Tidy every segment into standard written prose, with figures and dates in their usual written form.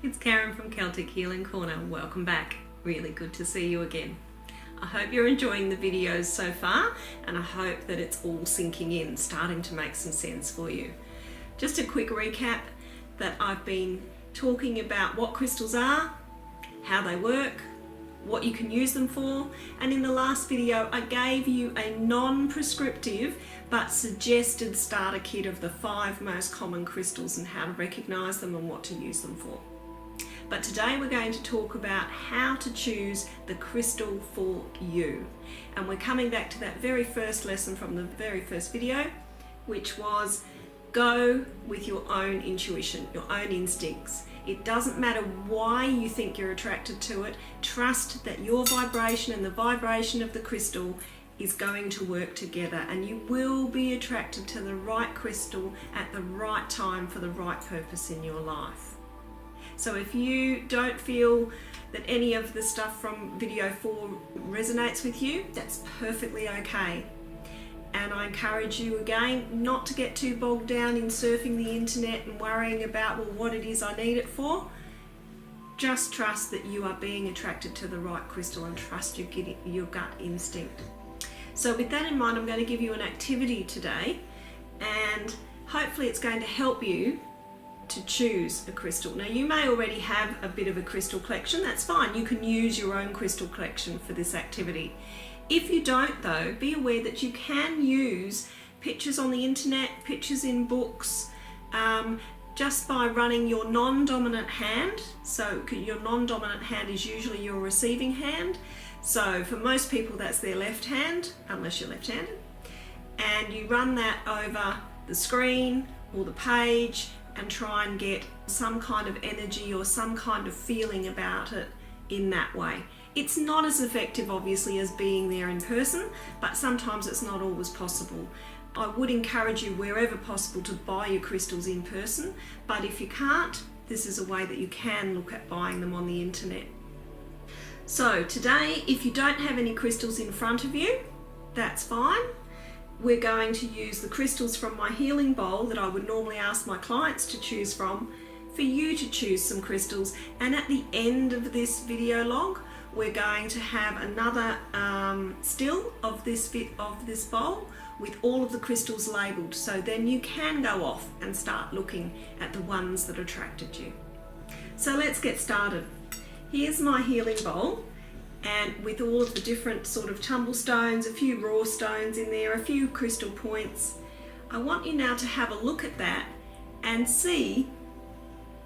It's Karen from Celtic Healing Corner. Welcome back. Really good to see you again. I hope you're enjoying the videos so far, and I hope that it's all sinking in, starting to make some sense for you. Just a quick recap that I've been talking about what crystals are, how they work, what you can use them for, and in the last video I gave you a non-prescriptive but suggested starter kit of the 5 most common crystals and how to recognize them and what to use them for. But today we're going to talk about how to choose the crystal for you. And we're coming back to that very first lesson from the very first video, which was go with your own intuition, your own instincts. It doesn't matter why you think you're attracted to it. Trust that your vibration and the vibration of the crystal is going to work together, and you will be attracted to the right crystal at the right time for the right purpose in your life. So if you don't feel that any of the stuff from video 4 resonates with you, that's perfectly okay. And I encourage you again not to get too bogged down in surfing the internet and worrying about, well, what it is I need it for. Just trust that you are being attracted to the right crystal and trust your gut instinct. So with that in mind, I'm going to give you an activity today, and hopefully it's going to help you to choose a crystal. Now, you may already have a bit of a crystal collection. That's fine. You can use your own crystal collection for this activity. If you don't though, be aware that you can use pictures on the internet, pictures in books, just by running your non-dominant hand. So your non-dominant hand is usually your receiving hand. So for most people that's their left hand, unless you're left-handed. And you run that over the screen or the page and try and get some kind of energy or some kind of feeling about it in that way. It's not as effective, obviously, as being there in person, but sometimes it's not always possible. I would encourage you, wherever possible, to buy your crystals in person, but if you can't, this is a way that you can look at buying them on the internet. So today, if you don't have any crystals in front of you, that's fine. We're going to use the crystals from my healing bowl that I would normally ask my clients to choose from, for you to choose some crystals. And at the end of this video log, we're going to have another still of this bowl with all of the crystals labelled. So then you can go off and start looking at the ones that attracted you. So let's get started. Here's my healing bowl, and with all of the different sort of tumble stones, a few raw stones in there, a few crystal points. I want you now to have a look at that and see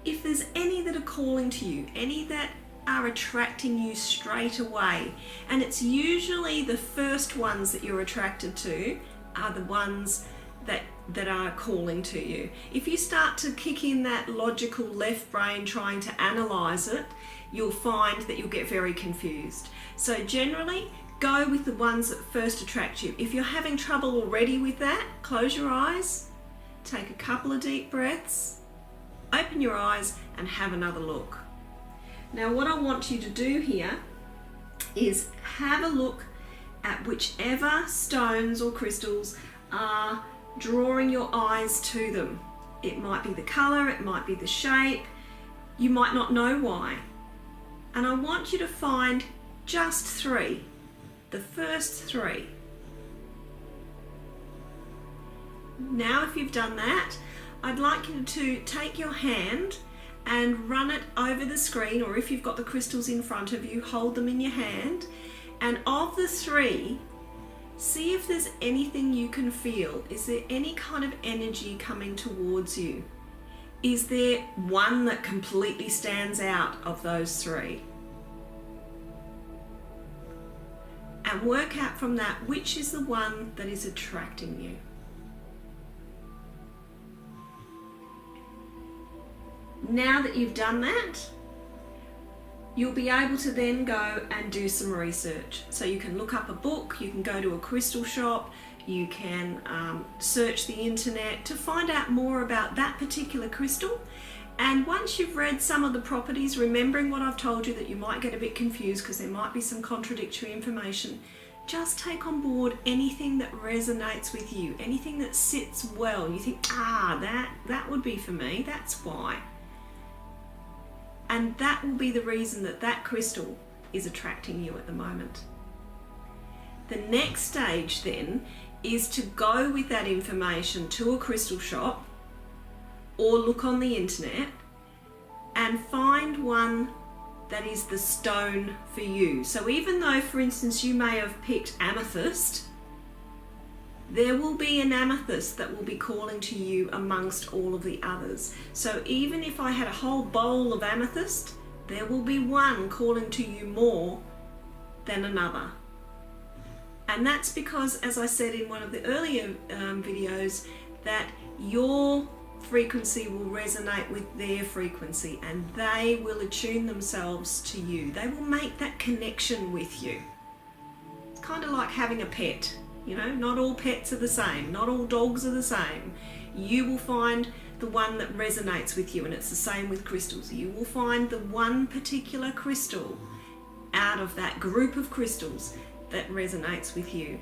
if there's any that are calling to you, any that are attracting you straight away. And it's usually the first ones that you're attracted to are the ones that are calling to you. If you start to kick in that logical left brain trying to analyze it, you'll find that you'll get very confused. So generally, go with the ones that first attract you. If you're having trouble already with that, close your eyes, take a couple of deep breaths, open your eyes and have another look. Now what I want you to do here is have a look at whichever stones or crystals are drawing your eyes to them. It might be the colour, it might be the shape, you might not know why. And I want you to find just 3, the first 3. Now if you've done that, I'd like you to take your hand and run it over the screen, or if you've got the crystals in front of you, hold them in your hand, and of the 3, see if there's anything you can feel. Is there any kind of energy coming towards you? Is there one that completely stands out of those 3? And work out from that which is the one that is attracting you. Now that you've done that, you'll be able to then go and do some research. So you can look up a book, you can go to a crystal shop, you can search the internet to find out more about that particular crystal. And once you've read some of the properties, remembering what I've told you that you might get a bit confused because there might be some contradictory information, just take on board anything that resonates with you, anything that sits well. You think, that would be for me, that's why. And that will be the reason that that crystal is attracting you at the moment. The next stage then is to go with that information to a crystal shop or look on the internet and find one that is the stone for you. So even though, for instance, you may have picked amethyst, there will be an amethyst that will be calling to you amongst all of the others. So even if I had a whole bowl of amethyst, there will be one calling to you more than another. And that's because, as I said in one of the earlier videos, that your frequency will resonate with their frequency and they will attune themselves to you. They will make that connection with you. It's kind of like having a pet. You know, not all pets are the same, not all dogs are the same. You will find the one that resonates with you, and it's the same with crystals. You will find the one particular crystal out of that group of crystals that resonates with you.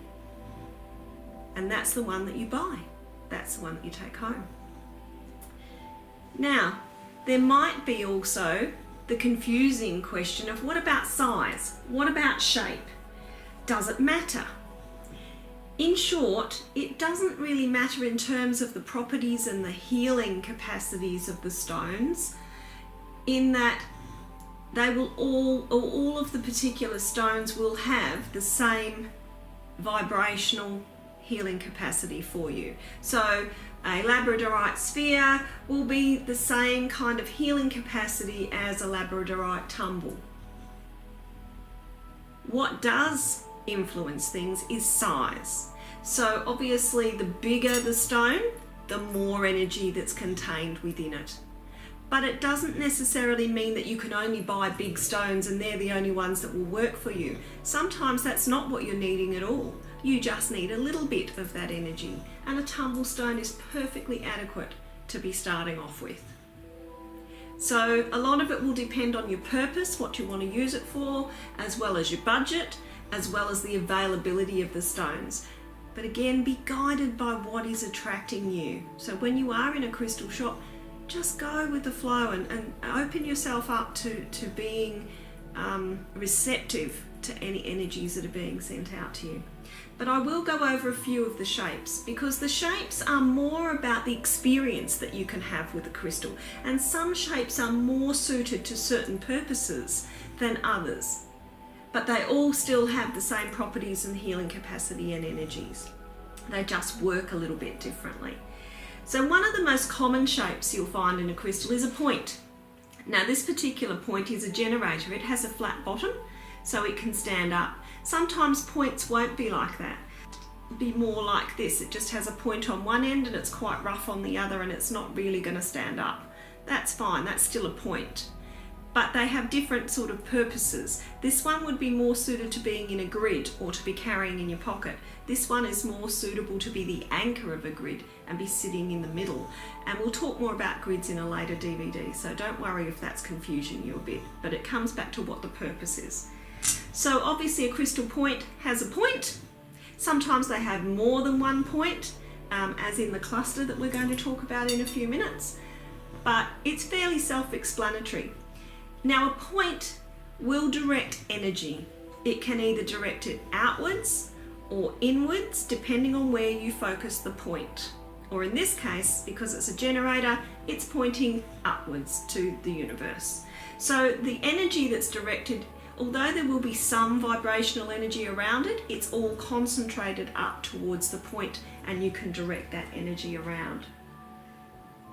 And that's the one that you buy. That's the one that you take home. Now, there might be also the confusing question of what about size? What about shape? Does it matter? In short, it doesn't really matter in terms of the properties and the healing capacities of the stones, in that they will all of the particular stones will have the same vibrational healing capacity for you. So a labradorite sphere will be the same kind of healing capacity as a labradorite tumble. What does influence things is size. So obviously the bigger the stone, the more energy that's contained within it. But it doesn't necessarily mean that you can only buy big stones and they're the only ones that will work for you. Sometimes that's not what you're needing at all. You just need a little bit of that energy, and a tumble stone is perfectly adequate to be starting off with. So a lot of it will depend on your purpose, what you want to use it for, as well as your budget, as well as the availability of the stones. But again, be guided by what is attracting you. So when you are in a crystal shop, just go with the flow and open yourself up to being receptive to any energies that are being sent out to you. But I will go over a few of the shapes, because the shapes are more about the experience that you can have with a crystal, and some shapes are more suited to certain purposes than others, but they all still have the same properties and healing capacity and energies. They just work a little bit differently. So one of the most common shapes you'll find in a crystal is a point. Now this particular point is a generator. It has a flat bottom, so it can stand up. Sometimes points won't be like that. It'll be more like this. It just has a point on one end and it's quite rough on the other, and it's not really going to stand up. That's fine, that's still a point. But they have different sort of purposes. This one would be more suited to being in a grid or to be carrying in your pocket. This one is more suitable to be the anchor of a grid and be sitting in the middle. And we'll talk more about grids in a later DVD, so don't worry if that's confusing you a bit, but it comes back to what the purpose is. So obviously a crystal point has a point. Sometimes they have more than one point, as in the cluster that we're going to talk about in a few minutes, but it's fairly self-explanatory. Now a point will direct energy. It can either direct it outwards or inwards, depending on where you focus the point. Or in this case, because it's a generator, it's pointing upwards to the universe. So the energy that's directed, although there will be some vibrational energy around it, it's all concentrated up towards the point, and you can direct that energy around.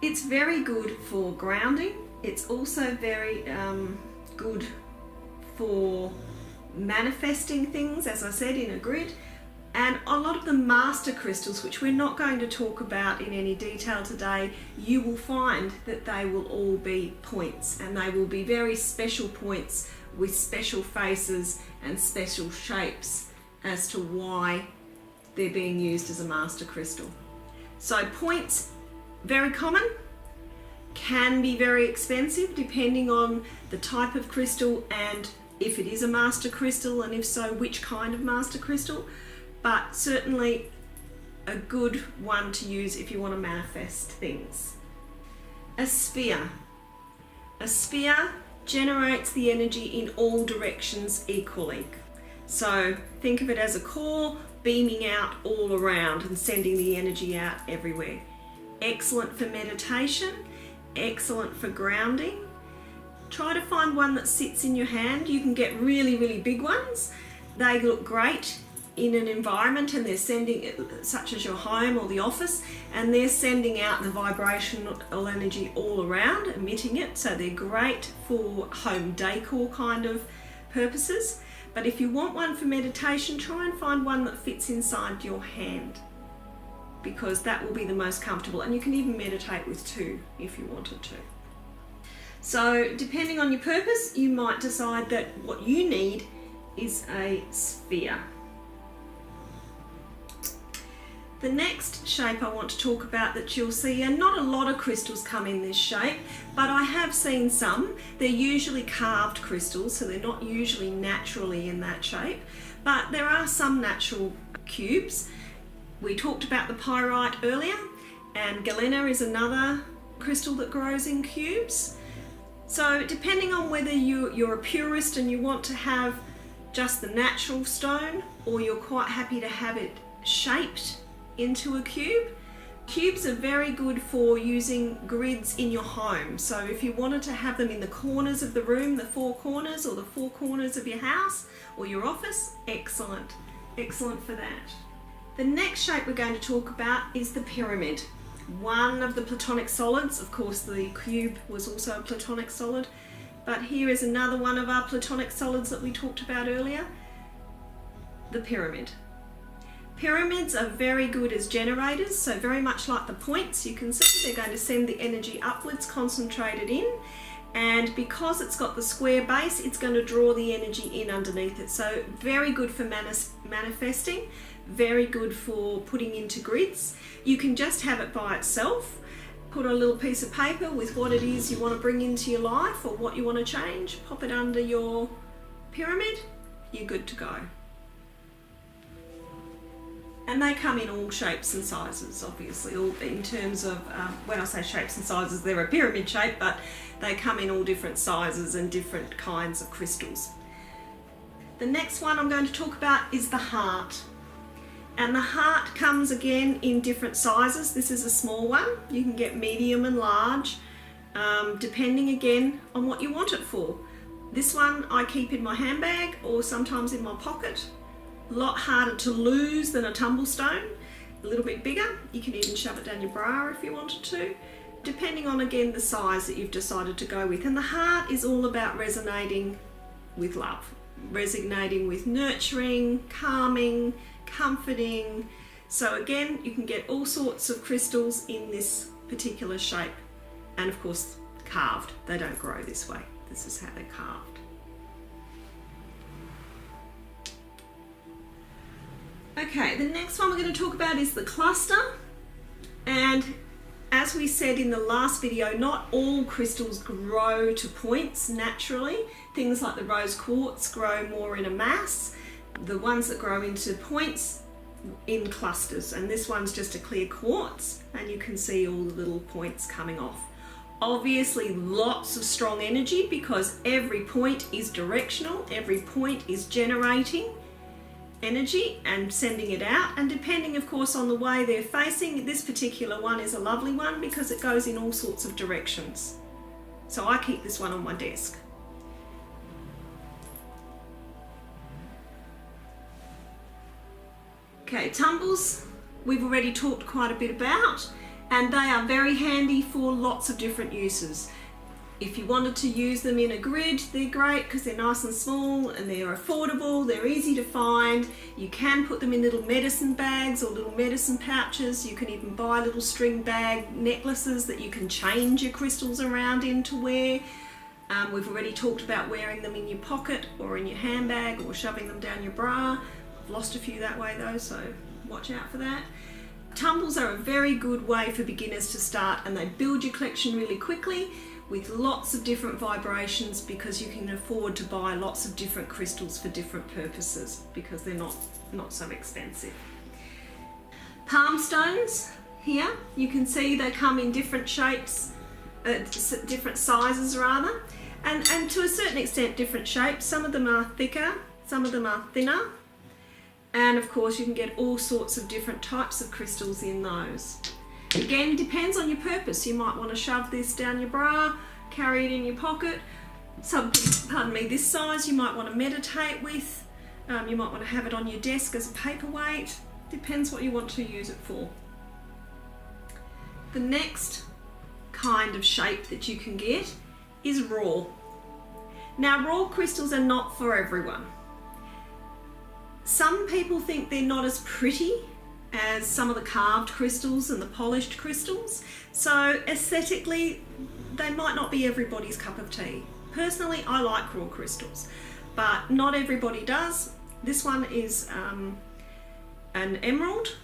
It's very good for grounding. It's also very good for manifesting things, as I said, in a grid. And a lot of the master crystals, which we're not going to talk about in any detail today, you will find that they will all be points, and they will be very special points with special faces and special shapes as to why they're being used as a master crystal. So points, very common, can be very expensive depending on the type of crystal and if it is a master crystal, and if so, which kind of master crystal. But certainly a good one to use if you want to manifest things. A sphere. A sphere generates the energy in all directions equally. So think of it as a core beaming out all around and sending the energy out everywhere. Excellent for meditation, excellent for grounding. Try to find one that sits in your hand. You can get really, really big ones. They look great in an environment, and they're sending it, such as your home or the office, and they're sending out the vibrational energy all around, emitting it. So they're great for home decor kind of purposes. But if you want one for meditation, try and find one that fits inside your hand, because that will be the most comfortable. And you can even meditate with two if you wanted to. So depending on your purpose, you might decide that what you need is a sphere. The next shape I want to talk about that you'll see, and not a lot of crystals come in this shape, but I have seen some. They're usually carved crystals, so they're not usually naturally in that shape, but there are some natural cubes. We talked about the pyrite earlier, and galena is another crystal that grows in cubes. So depending on whether you're a purist and you want to have just the natural stone, or you're quite happy to have it shaped into a cube. Cubes are very good for using grids in your home. So if you wanted to have them in the corners of the room, the four corners, or the four corners of your house or your office, excellent. Excellent for that. The next shape we're going to talk about is the pyramid. One of the platonic solids. Of course, the cube was also a platonic solid, but here is another one of our platonic solids that we talked about earlier, the pyramid. Pyramids are very good as generators, so very much like the points, you can see they're going to send the energy upwards, concentrated in, and because it's got the square base, it's going to draw the energy in underneath it. So very good for manifesting, very good for putting into grids. You can just have it by itself, put a little piece of paper with what it is you want to bring into your life or what you want to change, pop it under your pyramid, you're good to go. And they come in all shapes and sizes, obviously, all in terms of, when I say shapes and sizes, they're a pyramid shape, but they come in all different sizes and different kinds of crystals. The next one I'm going to talk about is the heart. And the heart comes again in different sizes. This is a small one. You can get medium and large, depending again on what you want it for. This one I keep in my handbag or sometimes in my pocket. A lot harder to lose than a tumble stone, a little bit bigger. You can even shove it down your bra if you wanted to, depending on again the size that you've decided to go with. And the heart is all about resonating with love, resonating with nurturing, calming, comforting. So again, you can get all sorts of crystals in this particular shape, and of course carved. They don't grow this way. This is how they're carved. Okay, the next one we're going to talk about is the cluster. And as we said in the last video, not all crystals grow to points naturally. Things like the rose quartz grow more in a mass. The ones that grow into points in clusters, and this one's just a clear quartz, and you can see all the little points coming off. Obviously lots of strong energy because every point is directional, every point is generating energy and sending it out, and depending of course on the way they're facing, this particular one is a lovely one because it goes in all sorts of directions. So I keep this one on my desk. Okay, tumbles we've already talked quite a bit about, and they are very handy for lots of different uses. If you wanted to use them in a grid, they're great because they're nice and small and they're affordable, they're easy to find. You can put them in little medicine bags or little medicine pouches. You can even buy little string bag necklaces that you can change your crystals around in to wear. We've already talked about wearing them in your pocket or in your handbag or shoving them down your bra. I've lost a few that way though, so watch out for that. Tumbles are a very good way for beginners to start, and they build your collection really quickly with lots of different vibrations because you can afford to buy lots of different crystals for different purposes because they're not so expensive. Palm stones here, you can see they come in different shapes, different sizes rather. And to a certain extent different shapes. Some of them are thicker, some of them are thinner. And of course you can get all sorts of different types of crystals in those. Again, depends on your purpose. You might want to shove this down your bra, carry it in your pocket. Pardon me, this size you might want to meditate with. You might want to have it on your desk as a paperweight. Depends what you want to use it for. The next kind of shape that you can get is raw. Now, raw crystals are not for everyone. Some people think they're not as pretty as some of the carved crystals and the polished crystals. So aesthetically, they might not be everybody's cup of tea. Personally, I like raw crystals, but not everybody does. This one is an emerald.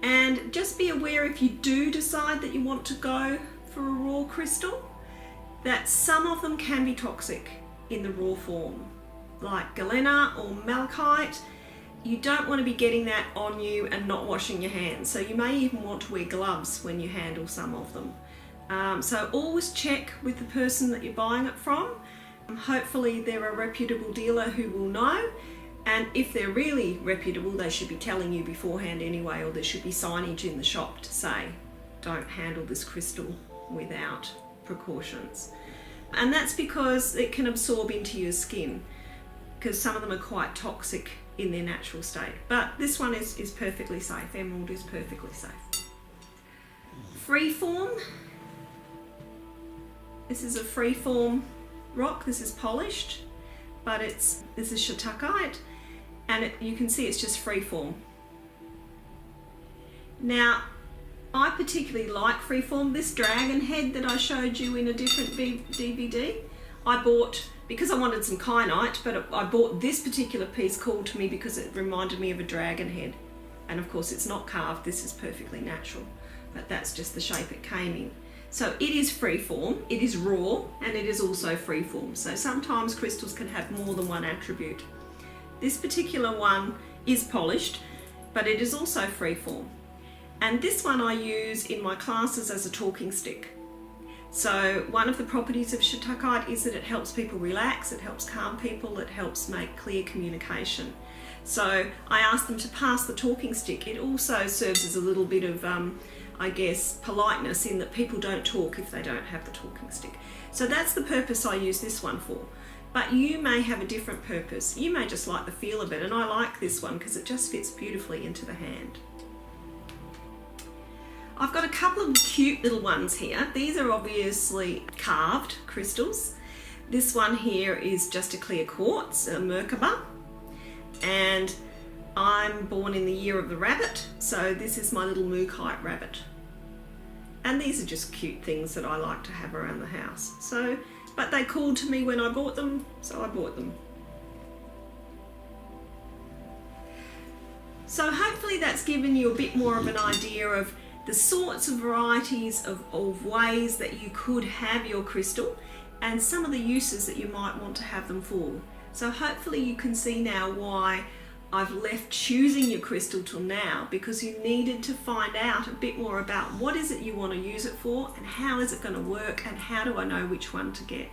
And just be aware, if you do decide that you want to go for a raw crystal, that some of them can be toxic in the raw form, like galena or malachite. You don't want to be getting that on you and not washing your hands. So you may even want to wear gloves when you handle some of them. So always check with the person that you're buying it from. Hopefully they're a reputable dealer who will know. And if they're really reputable, they should be telling you beforehand anyway, or there should be signage in the shop to say, don't handle this crystal without precautions. And that's because it can absorb into your skin, because some of them are quite toxic in their natural state. But this one is perfectly safe. Emerald is perfectly safe. Freeform. This is a freeform rock. This is polished, but this is shiitakite, and you can see it's just freeform. Now, I particularly like freeform. This dragon head that I showed you in a different DVD, I bought because I wanted some kyanite, but I bought this particular piece called to me because it reminded me of a dragon head. And of course it's not carved, this is perfectly natural, but that's just the shape it came in. So it is freeform, it is raw, and it is also freeform. So sometimes crystals can have more than one attribute. This particular one is polished, but it is also freeform. And this one I use in my classes as a talking stick. So one of the properties of shiitakite is that it helps people relax, it helps calm people, it helps make clear communication. So I ask them to pass the talking stick. It also serves as a little bit of, I guess, politeness, in that people don't talk if they don't have the talking stick. So that's the purpose I use this one for. But you may have a different purpose. You may just like the feel of it, and I like this one because it just fits beautifully into the hand. I've got a couple of cute little ones here. These are obviously carved crystals. This one here is just a clear quartz, a Merkaba, and I'm born in the year of the rabbit, so this is my little Mookite rabbit. And these are just cute things that I like to have around the house. So, but they called to me when I bought them, so I bought them. So hopefully that's given you a bit more of an idea of the sorts of varieties of ways that you could have your crystal, and some of the uses that you might want to have them for. So hopefully you can see now why I've left choosing your crystal till now, because you needed to find out a bit more about what is it you want to use it for, and how is it going to work, and how do I know which one to get.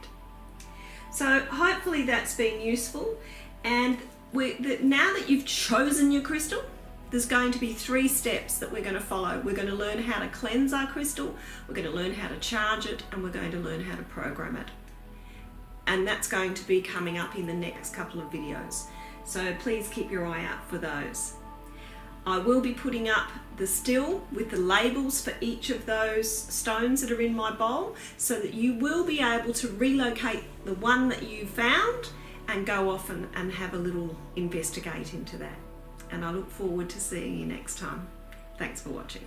So hopefully that's been useful, and now that you've chosen your crystal, there's going to be 3 steps that we're going to follow. We're going to learn how to cleanse our crystal, we're going to learn how to charge it, and we're going to learn how to program it. And that's going to be coming up in the next couple of videos. So please keep your eye out for those. I will be putting up the still with the labels for each of those stones that are in my bowl, so that you will be able to relocate the one that you found and go off and have a little investigate into that. And I look forward to seeing you next time. Thanks for watching.